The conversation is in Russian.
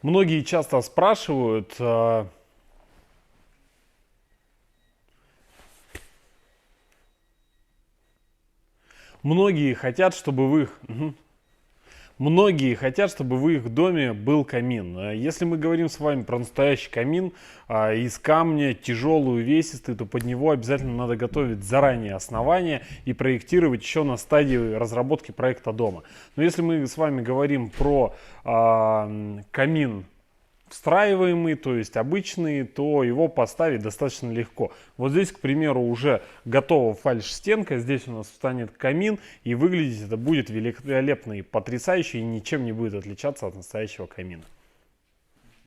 Многие часто спрашивают, многие хотят, чтобы в их... Многие хотят, чтобы в их доме был камин. Если мы говорим с вами про настоящий камин из камня, тяжелый, увесистый, то под него обязательно надо готовить заранее основание и проектировать еще на стадии разработки проекта дома. Но если мы с вами говорим про камин встраиваемый, то есть обычный, то его поставить достаточно легко. Вот здесь, к примеру, уже готова фальш-стенка, здесь у нас встанет камин, и выглядеть это будет великолепно и потрясающе, и ничем не будет отличаться от настоящего камина.